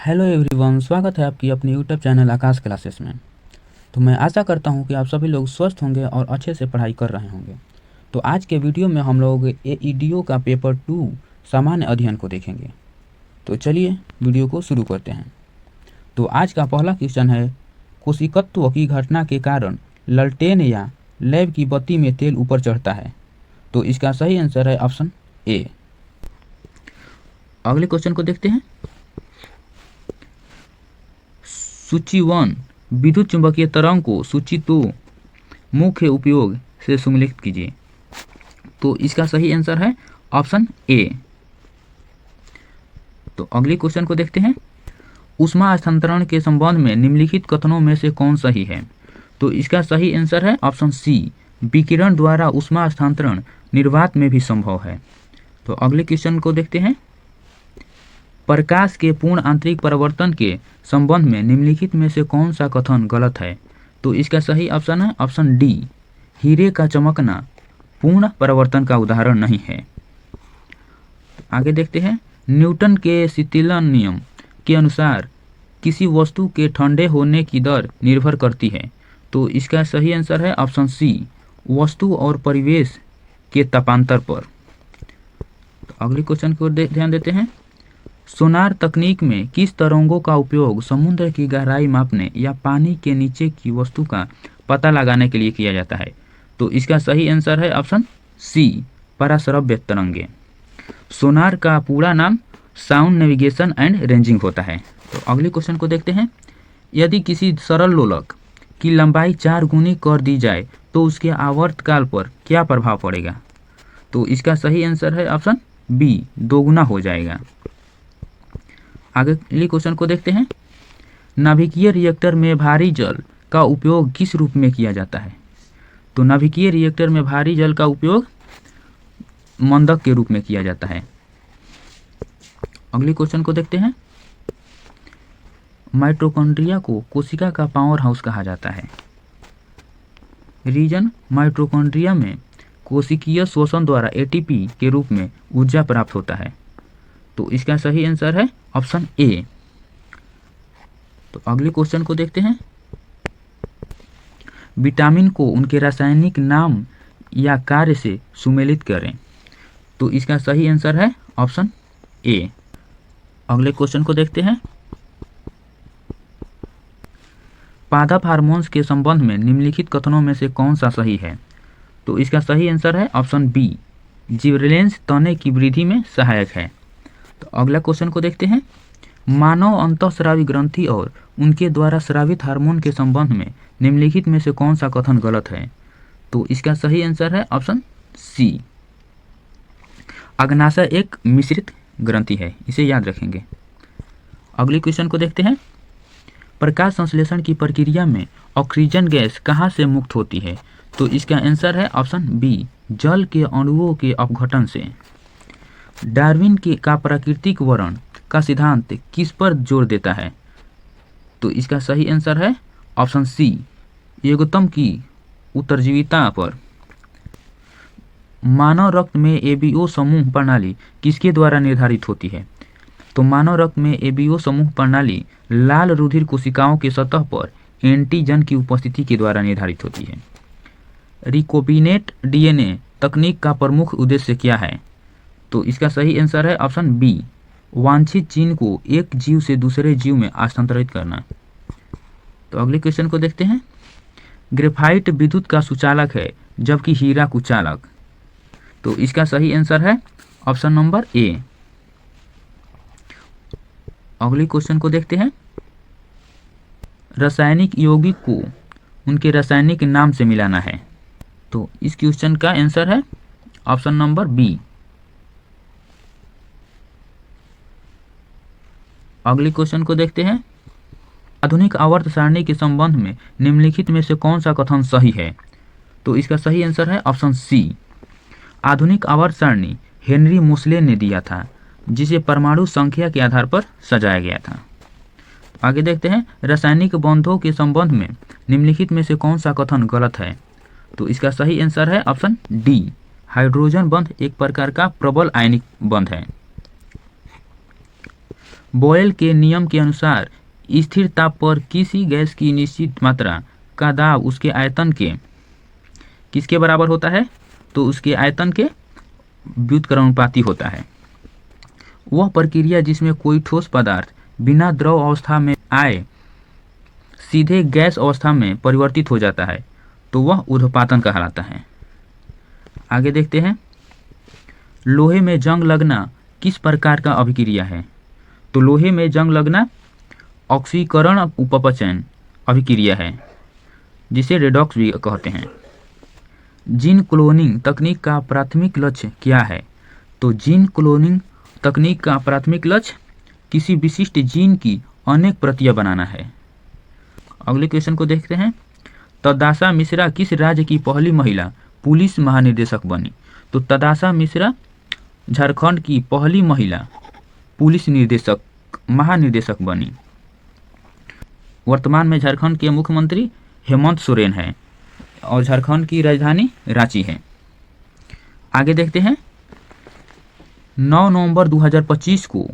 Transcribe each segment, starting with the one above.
Hello everyone, स्वागत है आपकी अपनी यूट्यूब चैनल आकाश क्लासेस में। तो मैं आशा करता हूं कि आप सभी लोग स्वस्थ होंगे और अच्छे से पढ़ाई कर रहे होंगे। तो आज के वीडियो में हम लोग एईडीओ का पेपर 2 सामान्य अध्ययन को देखेंगे। तो चलिए वीडियो को शुरू करते हैं। तो आज का पहला क्वेश्चन है, कोशिकत्व की घटना के कारण ललटेन या लैब की बत्ती में तेल ऊपर चढ़ता है। तो इसका सही आंसर है ऑप्शन ए। अगले क्वेश्चन को देखते हैं। सूची 1, विद्युत चुंबकीय तरंग को सूची 2 मुख्य उपयोग से सम्मिलित कीजिए। तो इसका सही आंसर है ऑप्शन ए। तो अगले क्वेश्चन को देखते हैं। ऊष्मा हस्तांतरण के संबंध में निम्नलिखित कथनों में से कौन सही है? तो इसका सही आंसर है ऑप्शन सी, विकिरण द्वारा ऊष्मा हस्तांतरण निर्वात में भी संभव है। तो अगले क्वेश्चन को देखते हैं। प्रकाश के पूर्ण आंतरिक परावर्तन के संबंध में निम्नलिखित में से कौन सा कथन गलत है? तो इसका सही ऑप्शन है ऑप्शन डी, हीरे का चमकना पूर्ण परावर्तन का उदाहरण नहीं है। आगे देखते हैं। न्यूटन के शीतलन नियम के अनुसार किसी वस्तु के ठंडे होने की दर निर्भर करती है। तो इसका सही आंसर है ऑप्शन सी, वस्तु और परिवेश के तापांतर पर। तो अगले क्वेश्चन को ध्यान देते हैं। सोनार तकनीक में किस तरंगों का उपयोग समुद्र की गहराई मापने या पानी के नीचे की वस्तु का पता लगाने के लिए किया जाता है? तो इसका सही आंसर है ऑप्शन सी, पराश्रव्य तरंगे। सोनार का पूरा नाम साउंड नेविगेशन एंड रेंजिंग होता है। तो अगले क्वेश्चन को देखते हैं। यदि किसी सरल लोलक की लंबाई 4 गुनी कर दी जाए तो उसके आवर्तकाल पर क्या प्रभाव पड़ेगा? तो इसका सही आंसर है ऑप्शन बी, दोगुना हो जाएगा। अगले क्वेश्चन को देखते हैं। नाभिकीय रिएक्टर में भारी जल का उपयोग किस रूप में किया जाता है? तो नाभिकीय रिएक्टर में भारी जल का उपयोग मंदक के रूप में किया जाता है। अगले क्वेश्चन को देखते हैं। माइटोकॉन्ड्रिया को कोशिका का पावर हाउस कहा जाता है। रीजन माइटोकॉन्ड्रिया में कोशिकीय शोषण द्वारा एटीपी के रूप में ऊर्जा प्राप्त होता है। तो इसका सही आंसर है ऑप्शन ए। तो अगले क्वेश्चन को देखते हैं। विटामिन को उनके रासायनिक नाम या कार्य से सुमेलित करें। तो इसका सही आंसर है ऑप्शन ए। अगले क्वेश्चन को देखते हैं। पादप हार्मोन्स के संबंध में निम्नलिखित कथनों में से कौन सा सही है? तो इसका सही आंसर है ऑप्शन बी, जिबरेलिंस तने की वृद्धि में सहायक है। तो अगला क्वेश्चन को देखते हैं। मानव अंतःस्रावी ग्रंथि और उनके द्वारा स्रावित हार्मोन के संबंध में निम्नलिखित में से कौन सा कथन गलत है? तो इसका सही आंसर है ऑप्शन सी, अग्नाशय एक मिश्रित ग्रंथि है, इसे याद रखेंगे। अगले क्वेश्चन को देखते हैं। प्रकाश संश्लेषण की प्रक्रिया में ऑक्सीजन गैस कहाँ से मुक्त होती है? तो इसका आंसर है ऑप्शन बी, जल के अणुओं के अपघटन से। डार्विन का प्राकृतिक वर्ण का सिद्धांत किस पर जोर देता है? तो इसका सही आंसर है ऑप्शन सी, युग्मन की उत्तरजीविता पर। मानव रक्त में एबीओ समूह प्रणाली किसके द्वारा निर्धारित होती है? तो मानव रक्त में एबीओ समूह प्रणाली लाल रुधिर कोशिकाओं के सतह पर एंटीजन की उपस्थिति के द्वारा निर्धारित होती है। रिकॉम्बिनेंट डीएनए तकनीक का प्रमुख उद्देश्य क्या है? तो इसका सही आंसर है ऑप्शन बी, वांछित जीन को एक जीव से दूसरे जीव में हस्तांतरित करना। तो अगले क्वेश्चन को देखते हैं। ग्रेफाइट विद्युत का सुचालक है जबकि हीरा कुचालक। तो इसका सही आंसर है ऑप्शन नंबर ए। अगले क्वेश्चन को देखते हैं। रासायनिक यौगिक को उनके रासायनिक नाम से मिलाना है। तो इस क्वेश्चन का आंसर है ऑप्शन नंबर बी। अगले क्वेश्चन को देखते हैं। आधुनिक आवर्त सारणी के संबंध में निम्नलिखित में से कौन सा कथन सही है? तो इसका सही आंसर है ऑप्शन सी, आधुनिक आवर्त सारणी हेनरी मोसले ने दिया था, जिसे परमाणु संख्या के आधार पर सजाया गया था। आगे देखते हैं। रासायनिक बंधों के संबंध में निम्नलिखित में से कौन सा कथन गलत है? तो इसका सही आंसर है ऑप्शन डी, हाइड्रोजन बंध एक प्रकार का प्रबल आयनिक बंध है। बॉयल के नियम के अनुसार स्थिर ताप पर किसी गैस की निश्चित मात्रा का दाब उसके आयतन के किसके बराबर होता है? तो उसके आयतन के व्युत्क्रमानुपाती होता है। वह प्रक्रिया जिसमें कोई ठोस पदार्थ बिना द्रव अवस्था में आए सीधे गैस अवस्था में परिवर्तित हो जाता है तो वह ऊर्ध्वपातन कहलाता है। आगे देखते हैं, लोहे में जंग लगना किस प्रकार का अभिक्रिया है? तो लोहे में जंग लगना ऑक्सीकरण उपपचयन अभिक्रिया है, जिसे रेडॉक्स भी कहते हैं। जीन क्लोनिंग तकनीक का प्राथमिक लक्ष्य क्या है? तो जीन क्लोनिंग तकनीक का प्राथमिक लक्ष्य किसी विशिष्ट जीन की अनेक प्रतियां बनाना है। अगले क्वेश्चन को देखते हैं, तदाशा मिश्रा किस राज्य की पहली महिला पुलिस महानिदेशक बनी? तो तदाशा मिश्रा झारखंड की पहली महिला पुलिस महानिदेशक बनी। वर्तमान में झारखंड के मुख्यमंत्री हेमंत सोरेन है और झारखंड की राजधानी रांची है। आगे देखते हैं, 9 नवंबर 2025 को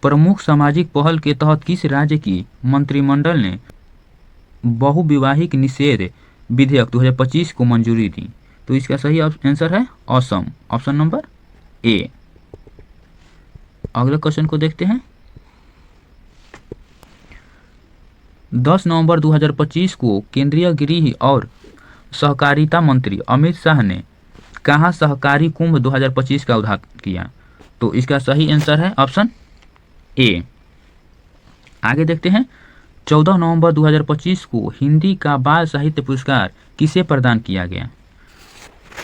प्रमुख सामाजिक पहल के तहत किस राज्य की मंत्रिमंडल ने बहुविवाहिक निषेध विधेयक 2025 को मंजूरी दी? तो इसका सही आंसर है असम, ऑप्शन नंबर ए। अगले क्वेश्चन को देखते हैं, 10 नवंबर 2025 को केंद्रीय गृह और सहकारिता मंत्री अमित शाह ने कहाँ सहकारी कुंभ 2025 का उद्घाटन किया? तो इसका सही आंसर है ऑप्शन ए। आगे देखते हैं, 14 नवंबर 2025 को हिंदी का बाल साहित्य पुरस्कार किसे प्रदान किया गया?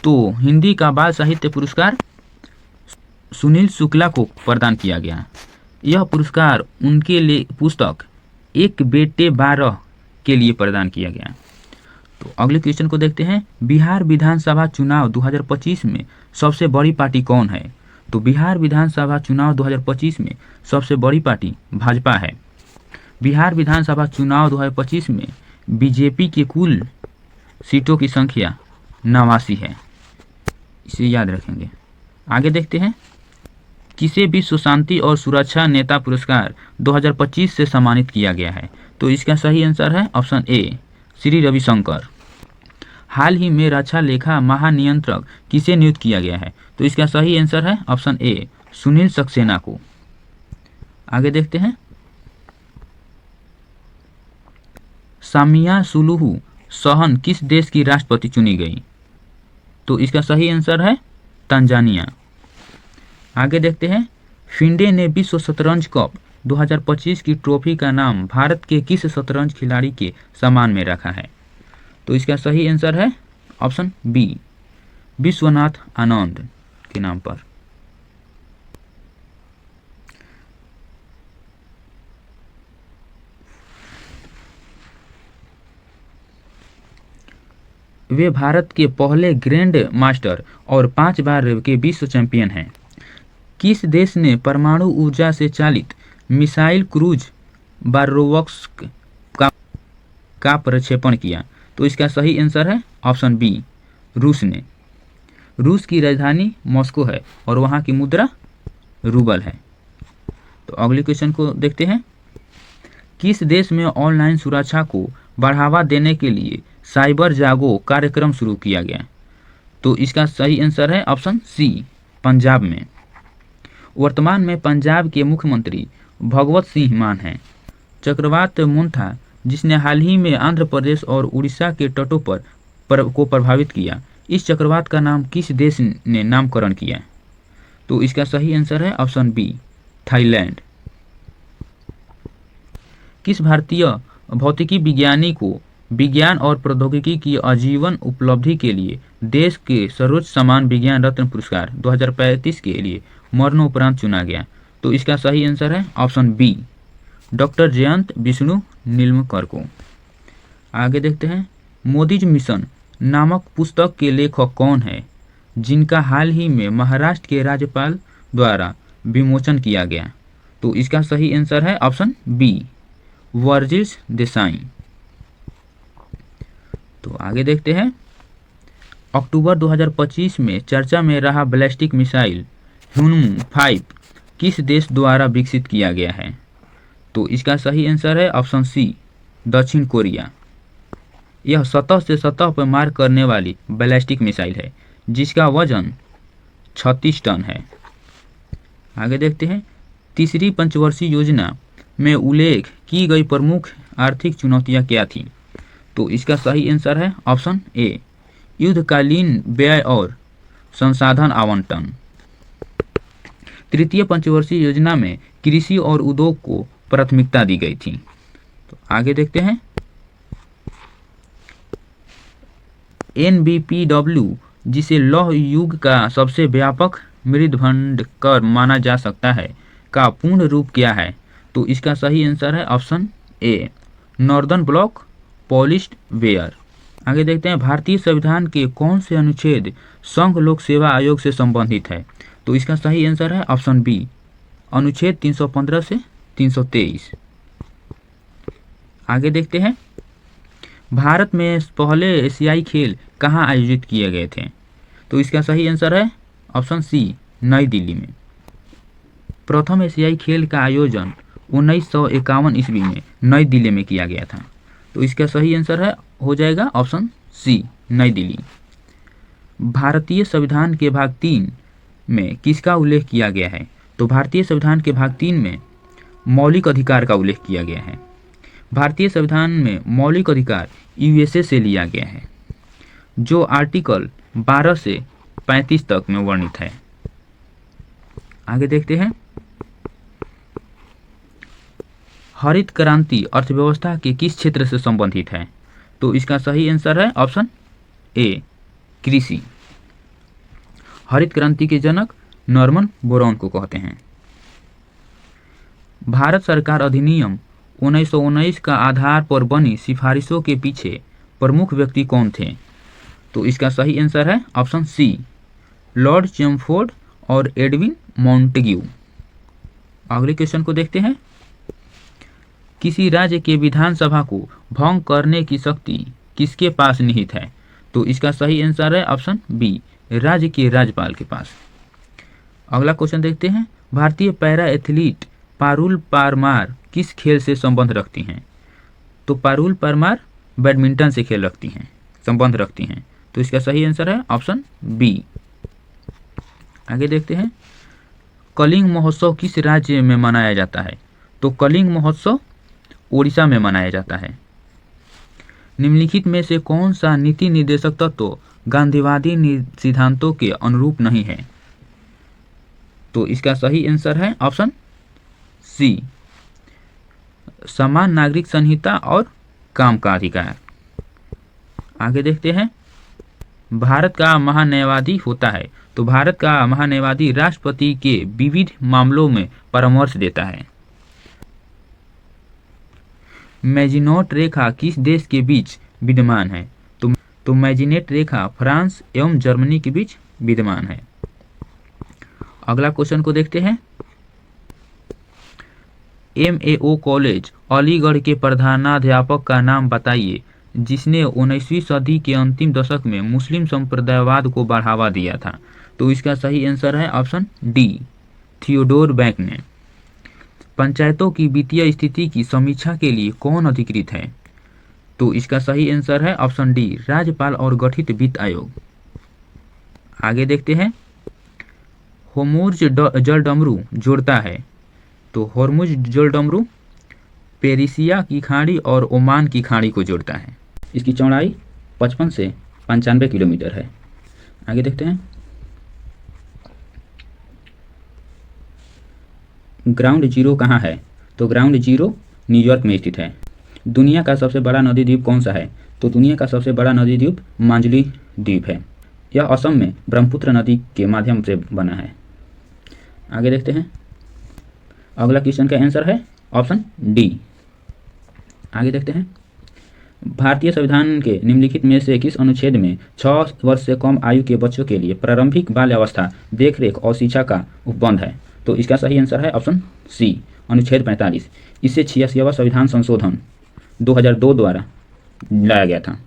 तो हिंदी का बाल साहित्य पुरस्कार सुनील शुक्ला को प्रदान किया गया। यह पुरस्कार उनके लिए पुस्तक एक बेटे 12 के लिए प्रदान किया गया। तो अगले क्वेश्चन को देखते हैं, बिहार विधानसभा चुनाव 2025 में सबसे बड़ी पार्टी कौन है? तो बिहार विधानसभा चुनाव 2025 में सबसे बड़ी पार्टी भाजपा है। बिहार विधानसभा चुनाव 2025 में बीजेपी के कुल सीटों की संख्या 89 है, इसे याद रखेंगे। आगे देखते हैं, किसे विश्व शांति और सुरक्षा नेता पुरस्कार 2025 से सम्मानित किया गया है? तो इसका सही आंसर है ऑप्शन ए, श्री रविशंकर। हाल ही में रक्षा लेखा महानियंत्रक किसे नियुक्त किया गया है? तो इसका सही आंसर है ऑप्शन ए, सुनील सक्सेना को। आगे देखते हैं, सामिया सुलुहु सोहन किस देश की राष्ट्रपति चुनी गई? तो इसका सही आंसर है तंजानिया। आगे देखते हैं, फिंडे ने विश्व शतरंज कप 2025 की ट्रॉफी का नाम भारत के किस शतरंज खिलाड़ी के सम्मान में रखा है? तो इसका सही आंसर है ऑप्शन बी, विश्वनाथ आनंद के नाम पर। वे भारत के पहले ग्रैंड मास्टर और 5 बार के विश्व चैंपियन हैं। किस देश ने परमाणु ऊर्जा से चालित मिसाइल क्रूज बारोवस्क का प्रक्षेपण किया? तो इसका सही आंसर है ऑप्शन बी, रूस ने। रूस की राजधानी मॉस्को है और वहां की मुद्रा रूबल है। तो अगले क्वेश्चन को देखते हैं, किस देश में ऑनलाइन सुरक्षा को बढ़ावा देने के लिए साइबर जागो कार्यक्रम शुरू किया गया? तो इसका सही आंसर है ऑप्शन सी, पंजाब में। वर्तमान में पंजाब के मुख्यमंत्री भगवत सिंह मान हैं। चक्रवात मोन्था जिसने हाल ही में आंध्र प्रदेश और उड़ीसा के तटों को प्रभावित किया, इस चक्रवात का नाम किस देश ने नामकरण किया? तो इसका सही आंसर है ऑप्शन बी, थाईलैंड। किस भारतीय भौतिकी विज्ञानी को विज्ञान और प्रौद्योगिकी की आजीवन उपलब्धि के लिए देश के सर्वोच्च सम्मान विज्ञान रत्न पुरस्कार 2035 के लिए मरणोपरांत चुना गया? तो इसका सही आंसर है option B, doctor Jayant Vishnu Neelamkar को। आगे देखते हैं, मोदीज मिशन नामक पुस्तक के लेखक कौन है जिनका हाल ही में महाराष्ट्र के राज्यपाल द्वारा विमोचन किया गया? तो इसका सही आंसर है ऑप्शन बी, वर्जिश देसाई। तो आगे देखते हैं, अक्टूबर 2025 में चर्चा में रहा बैलिस्टिक मिसाइल ह्यूनमू 5 किस देश द्वारा विकसित किया गया है? तो इसका सही आंसर है ऑप्शन सी, दक्षिण कोरिया। यह सतह से सतह पर मार करने वाली बैलिस्टिक मिसाइल है जिसका वजन 36 टन है। आगे देखते हैं, तीसरी पंचवर्षीय योजना में उल्लेख की गई प्रमुख आर्थिक चुनौतियां क्या थी? तो इसका सही आंसर है ऑप्शन ए, युद्धकालीन व्यय और संसाधन आवंटन। तृतीय पंचवर्षीय योजना में कृषि और उद्योग को प्राथमिकता दी गई थी। तो आगे देखते हैं, NBPW जिसे लौह युग का सबसे व्यापक मृदभंडार माना जा सकता है का पूर्ण रूप क्या है? तो इसका सही आंसर है option A, northern block polished where. आगे देखते हैं, भारतीय संविधान के कौन से अनुच्छेद संघ लोक सेवा आयोग से संबंधित है? तो इसका सही आंसर है ऑप्शन बी, अनुच्छेद 315 से 323। आगे देखते हैं, भारत में पहले एशियाई खेल कहाँ आयोजित किए गए थे? तो इसका सही आंसर है ऑप्शन सी, नई दिल्ली में। प्रथम एशियाई खेल का आयोजन 1951 ईस्वी में नई दिल्ली में किया गया था। तो इसका सही आंसर है हो जाएगा ऑप्शन सी, नई दिल्ली। भारतीय संविधान के भाग 3 में किसका उल्लेख किया गया है? तो भारतीय संविधान के भाग 3 में मौलिक अधिकार का उल्लेख किया गया है। भारतीय संविधान में मौलिक अधिकार यूएसए से लिया गया है जो आर्टिकल 12 से 35 तक में वर्णित है। आगे देखते हैं, हरित क्रांति अर्थव्यवस्था के किस क्षेत्र से संबंधित है? तो इसका सही आंसर है ऑप्शन ए, कृषि। हरित क्रांति के जनक नॉर्मन बोरॉन को कहते हैं। भारत सरकार अधिनियम 1919 का आधार पर बनी सिफारिशों के पीछे प्रमुख व्यक्ति कौन थे? तो इसका सही आंसर है ऑप्शन सी, लॉर्ड चेमफोर्ड और एडविन मॉन्टेग्यू। अगले क्वेश्चन को देखते हैं, किसी राज्य के विधानसभा को भंग करने की शक्ति किसके पास निहित है? तो इसका सही आंसर है ऑप्शन बी, राज्य के राज्यपाल के पास। अगला क्वेश्चन देखते हैं, भारतीय पैरा एथलीट पारुल परमार किस खेल से संबंध रखती हैं? तो पारुल परमार बैडमिंटन से संबंध रखती हैं। तो इसका सही आंसर है ऑप्शन बी। आगे देखते हैं, कलिंग महोत्सव किस राज्य में मनाया जाता है? तो कलिंग महोत्सव ओडिशा में मनाया जाता है। निम्नलिखित में से कौन सा नीति निर्देशक तत्व गांधीवादी सिद्धांतों के अनुरूप नहीं है? तो इसका सही आंसर है ऑप्शन सी, समान नागरिक संहिता और काम का अधिकार। आगे देखते हैं, भारत का महान्यायवादी होता है। तो भारत का महान्यायवादी राष्ट्रपति के विविध मामलों में परामर्श देता है। मैजिनोट रेखा किस देश के बीच विद्यमान है? तो मैजिनेट रेखा फ्रांस एवं जर्मनी के बीच विद्यमान है। अगला क्वेश्चन को देखते हैं, MAO कॉलेज अलीगढ़ के प्रधानाध्यापक का नाम बताइए जिसने 19वीं सदी के अंतिम दशक में मुस्लिम संप्रदायवाद को बढ़ावा दिया था। तो इसका सही आंसर है ऑप्शन डी, थियोडोर बैंक ने। पंचायतों की वित्तीय स्थिति की समीक्षा के लिए कौन अधिकृत है? तो इसका सही आंसर है ऑप्शन डी, राज्यपाल और गठित वित्त आयोग। आगे देखते हैं, होर्मुज जलडमरू जोड़ता है। तो होर्मुज जलडमरू पेरिसिया की खाड़ी और ओमान की खाड़ी को जोड़ता है। इसकी चौड़ाई 55 से 95 किलोमीटर है। आगे देखते हैं, ग्राउंड जीरो कहाँ है? तो ग्राउंड जीरो न्यूयॉर्क में स्थित है। दुनिया का सबसे बड़ा नदी द्वीप कौन सा है? तो दुनिया का सबसे बड़ा नदी द्वीप मांजुली द्वीप है। यह असम में ब्रह्मपुत्र नदी के माध्यम से बना है। आगे देखते हैं, अगला क्वेश्चन का आंसर है ऑप्शन डी। आगे देखते हैं, भारतीय संविधान के निम्नलिखित में से किस अनुच्छेद में 6 वर्ष से कम आयु के बच्चों के लिए प्रारंभिक बाल्यावस्था, देखरेख और शिक्षा का उपबंध है? तो इसका सही आंसर है ऑप्शन सी, अनुच्छेद 45। इससे 86वां संविधान संशोधन 2002 द्वारा लाया गया था।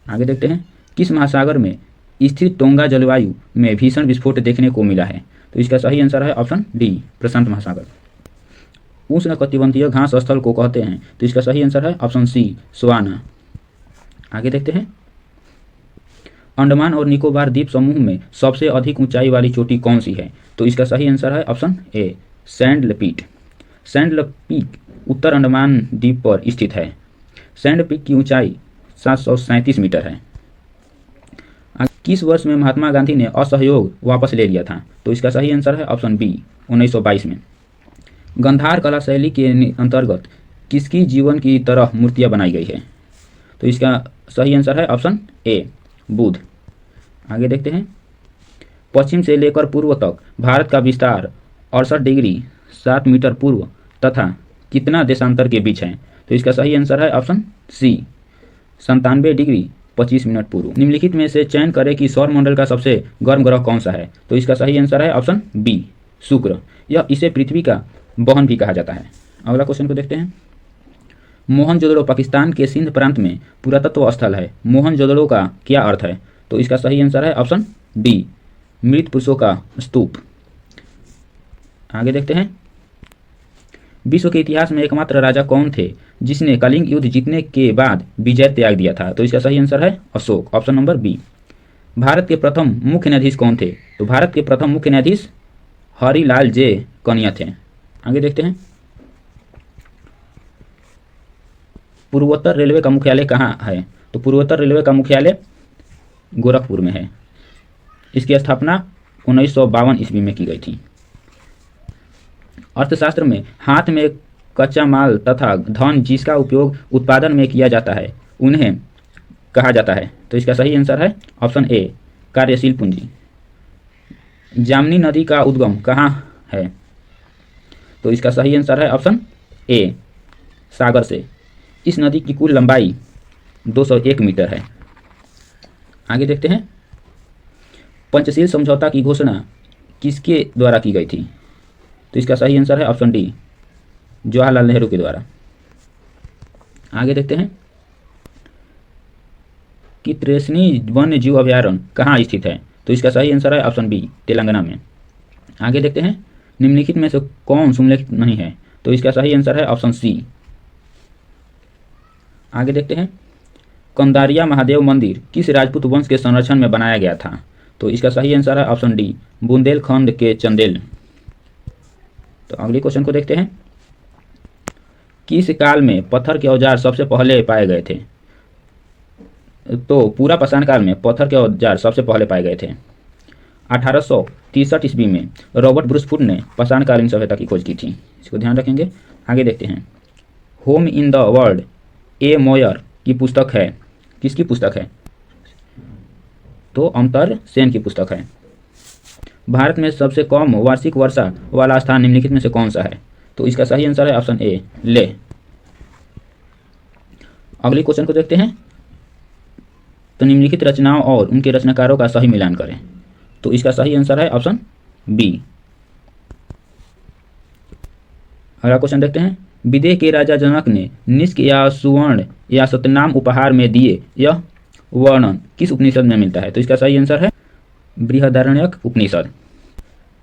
आगे देखते हैं, किस महासागर में स्थित टोंगा जलवायु में भीषण विस्फोट देखने को मिला है? तो इसका सही आंसर है ऑप्शन डी, प्रशांत महासागर। उष्ण कटिबंधीय घास स्थल को कहते हैं? तो इसका सही आंसर है ऑप्शन सी, सवाना। आगे देखते हैं, अंडमान और निकोबार द्वीप समूह में सबसे अधिक ऊंचाई वाली चोटी कौन सी है? तो इसका सही आंसर है option A, Saddle Peak. Saddle Peak उत्तर अंडमान द्वीप पर स्थित है। सैंड पीक की ऊंचाई 737 मीटर है। किस वर्ष में महात्मा गांधी ने असहयोग वापस ले लिया था? तो इसका सही आंसर है ऑप्शन बी, 1922 में। गंधार कला शैली के अंतर्गत किसकी जीवन की तरह मूर्तियां बनाई गई है? तो इसका सही आंसर है ऑप्शन ए, बुद्ध। आगे देखते हैं, पश्चिम से लेकर पूर्व तक भारत का विस्तार 68 डिग्री 7 मीटर पूर्व तथा कितना देशांतर के बीच है? तो इसका सही आंसर है ऑप्शन सी, 97 डिग्री 25 मिनट पूर्व। निम्नलिखित में से चयन करें कि सौर मंडल का सबसे गर्म ग्रह कौन सा है? तो इसका सही आंसर है ऑप्शन बी, शुक्र। यह इसे पृथ्वी का बहन भी कहा जाता है। अगला क्वेश्चन को देखते हैं, मोहनजोदड़ो पाकिस्तान के सिंध प्रांत में पुरातत्व स्थल है। मोहनजोदड़ो का क्या अर्थ है? तो इसका सही आंसर है ऑप्शन डी, मृत पुरुषों का स्तूप। आगे देखते हैं, विश्व के इतिहास में एकमात्र राजा कौन थे जिसने कलिंग युद्ध जीतने के बाद विजय त्याग दिया था? तो इसका सही आंसर है Ashok, option number B. Bharat के प्रथम मुख्य न्यायाधीश कौन थे? तो भारत के प्रथम मुख्य न्यायाधीश हरिलाल जे कनिया थे। आगे देखते हैं, पूर्वोत्तर रेलवे का मुख्यालय कहाँ है? तो पूर्वोत्तर रेलवे का मुख्यालय गोरखपुर में है। इसकी स्थापना 1952 ईस्वी में की गई थी। अर्थशास्त्र में हाथ में कच्चा माल तथा धन जिसका उपयोग उत्पादन में किया जाता है उन्हें कहा जाता है? तो इसका सही आंसर है ऑप्शन ए, कार्यशील पूंजी। जामनी नदी का उद्गम कहाँ है? तो इसका सही आंसर है ऑप्शन ए, सागर से। इस नदी की कुल लंबाई 201 मीटर है। आगे देखते हैं, पंचशील समझौता की घोषणा किसके द्वारा की गई थी? तो इसका सही आंसर है ऑप्शन डी, जवाहरलाल नेहरू के द्वारा। आगे देखते हैं कि त्रिवेणी वन्य जीव अभयारण्य कहाँ स्थित है? तो इसका सही आंसर है ऑप्शन बी, तेलंगाना में। आगे देखते हैं, निम्नलिखित में से कौन सुमेलित नहीं है? तो इसका सही आंसर है ऑप्शन सी। आगे देखते हैं, कंदारिया महादेव मंदिर किस राजपूत वंश के संरक्षण में बनाया गया था? तो इसका सही आंसर है ऑप्शन डी, बुंदेलखंड के चंदेल। तो अगले क्वेश्चन को देखते हैं, किस काल में पत्थर के औजार सबसे पहले पाए गए थे? तो पूरा पाषाण काल में पत्थर के औजार सबसे पहले पाए गए थे। 1863 ईस्वी में रॉबर्ट ब्रूसफुट ने पाषाणकालीन सभ्यता की खोज की थी। इसको ध्यान रखेंगे। आगे देखते हैं, home in the world A Moyer की पुस्तक है, किसकी पुस्तक है? तो अमर्त्य सेन की पुस्तक है। भारत में सबसे कम वार्षिक वर्षा वाला स्थान निम्नलिखित में से कौन सा है? तो इसका सही आंसर है ऑप्शन ए, लेह। अगले क्वेश्चन को देखते हैं, तो निम्नलिखित रचनाओं और उनके रचनाकारों का सही मिलान करें। तो इसका सही आंसर है ऑप्शन बी। अगला क्वेश्चन देखते हैं, विदेह के राजा जनक ने निष्क या सुवर्ण या सत्यनाम उपहार में दिए, यह वर्णन किस उपनिषद में मिलता है? तो इसका सही आंसर है बृहदारण्यक उपनिषद।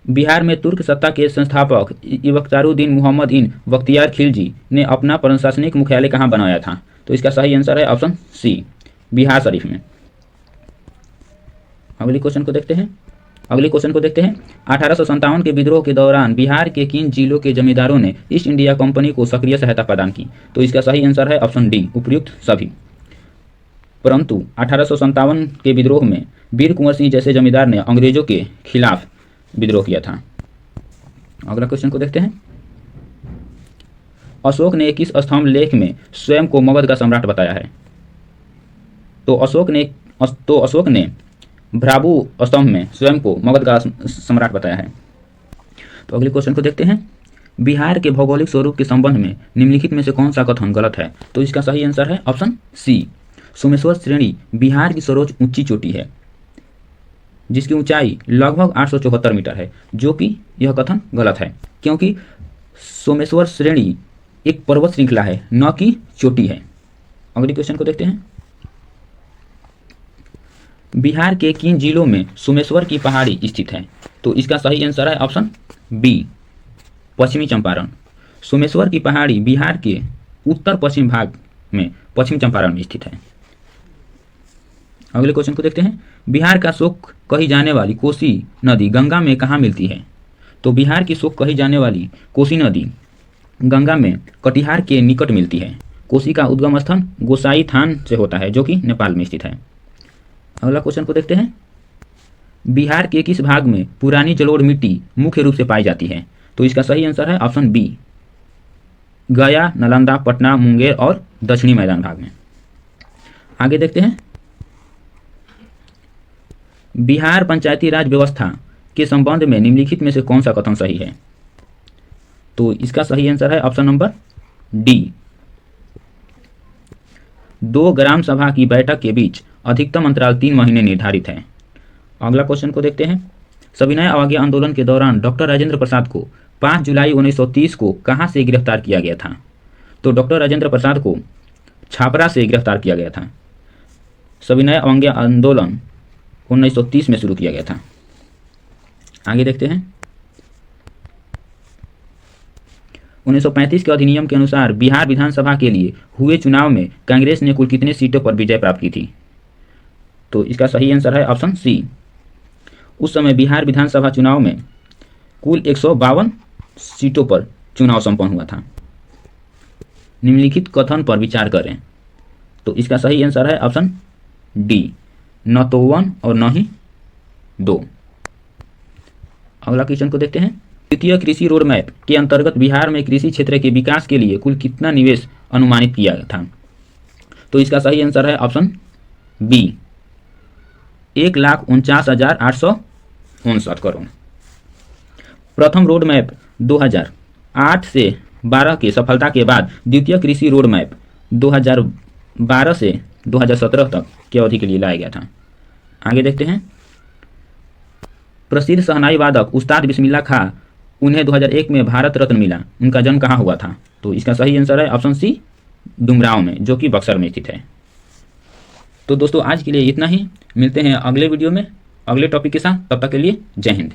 बिहार में तुर्क सत्ता के संस्थापक इबख्तियारुद्दीन मुहम्मद इन बख्तियार खिलजी ने अपना प्रशासनिक मुख्यालय कहाँ बनाया था? तो इसका सही आंसर है ऑप्शन सी, बिहार शरीफ में। अगले क्वेश्चन को देखते हैं, 1857 के विद्रोह के दौरान बिहार के किन जिलों के जमींदारों ने ईस्ट इंडिया कंपनी को सक्रिय सहायता प्रदान की? तो इसका सही आंसर है ऑप्शन डी, उपयुक्त सभी। परंतु 1857 के विद्रोह में वीर कुंवर सिंह जैसे जमींदार ने अंग्रेजों के खिलाफ विद्रोह किया था। अगला क्वेश्चन को देखते हैं, अशोक ने किस स्तंभ लेख में स्वयं को मगध का सम्राट बताया है? तो अशोक ने भ्राबु स्तंभ में स्वयं को मगध का सम्राट बताया है। तो अगले क्वेश्चन को देखते हैं, बिहार के भौगोलिक स्वरूप के संबंध में निम्नलिखित में से कौन सा कथन गलत है? तो इसका सही आंसर है ऑप्शन सी, सोमेश्वर श्रेणी बिहार की सर्वोच्च ऊंची चोटी है जिसकी ऊंचाई लगभग 874 मीटर है, जो कि यह कथन गलत है क्योंकि सोमेश्वर श्रेणी एक पर्वत श्रृंखला है, न कि चोटी है। अगले क्वेश्चन को देखते हैं, बिहार के किन जिलों में सोमेश्वर की पहाड़ी स्थित है? तो इसका सही आंसर है ऑप्शन बी, पश्चिमी चंपारण। सोमेश्वर की पहाड़ी बिहार के उत्तर पश्चिम भाग में पश्चिम चंपारण में स्थित है। अगले क्वेश्चन को देखते हैं। बिहार का शोक कही जाने वाली कोसी नदी गंगा में कहाँ मिलती है? तो बिहार की शोक कही जाने वाली कोसी नदी गंगा में कटिहार के निकट मिलती है। कोसी का उद्गम स्थल गोसाई थान से होता है जो कि नेपाल में स्थित है। अगला क्वेश्चन को देखते हैं। बिहार के किस भाग में पुरानी जलोढ़ मिट्टी मुख्य रूप से पाई जाती है? तो इसका सही आंसर है ऑप्शन बी, गया, नालंदा, पटना, मुंगेर और दक्षिणी मैदान भाग में। आगे देखते हैं। बिहार पंचायती राज व्यवस्था के संबंध में निम्नलिखित में से कौन सा कथन सही है? तो इसका सही आंसर है ऑप्शन नंबर डी, 2 ग्राम सभा की बैठक के बीच अधिकतम अंतराल 3 महीने निर्धारित है। अगला क्वेश्चन को देखते हैं। सविनय अवज्ञा आंदोलन के दौरान डॉक्टर राजेंद्र प्रसाद को 5 जुलाई 1930 को कहां से गिरफ्तार किया गया था? तो डॉक्टर राजेंद्र प्रसाद को छापरा से गिरफ्तार किया गया था। सविनय अवज्ञा आंदोलन 1930 में शुरू किया गया था। आगे देखते हैं। 1935 के अधिनियम के अनुसार बिहार विधानसभा के लिए हुए चुनाव में कांग्रेस ने कुल कितने सीटों पर विजय प्राप्त की थी? तो इसका सही आंसर है ऑप्शन सी। उस समय बिहार विधानसभा चुनाव में कुल 152 सीटों पर चुनाव संपन्न हुआ था। निम्नलिखित कथन पर विचार करें। तो इसका सही आंसर है ऑप्शन डी, न तो 1 और न ही 2। अगला क्वेश्चन को देखते हैं। द्वितीय कृषि रोड मैप के अंतर्गत बिहार में कृषि क्षेत्र के विकास के लिए कुल कितना निवेश अनुमानित किया था? तो इसका सही आंसर है ऑप्शन बी, 1,49,859 करोड़। प्रथम रोड मैप 2008 से 12 की सफलता के बाद द्वितीय कृषि रोड मैप 2012 से 2017 तक की अवधि के लिए लाया गया था। आगे देखते हैं। प्रसिद्ध शहनाई वादक उस्ताद बिस्मिल्लाह खां, उन्हें 2001 में भारत रत्न मिला। उनका जन्म कहाँ हुआ था? तो इसका सही आंसर है ऑप्शन सी, डुमरांव में, जो कि बक्सर में स्थित है। तो दोस्तों आज के लिए इतना ही। मिलते हैं अगले वीडियो में अगले टॉपिक के साथ। तब तक के लिए जय हिंद।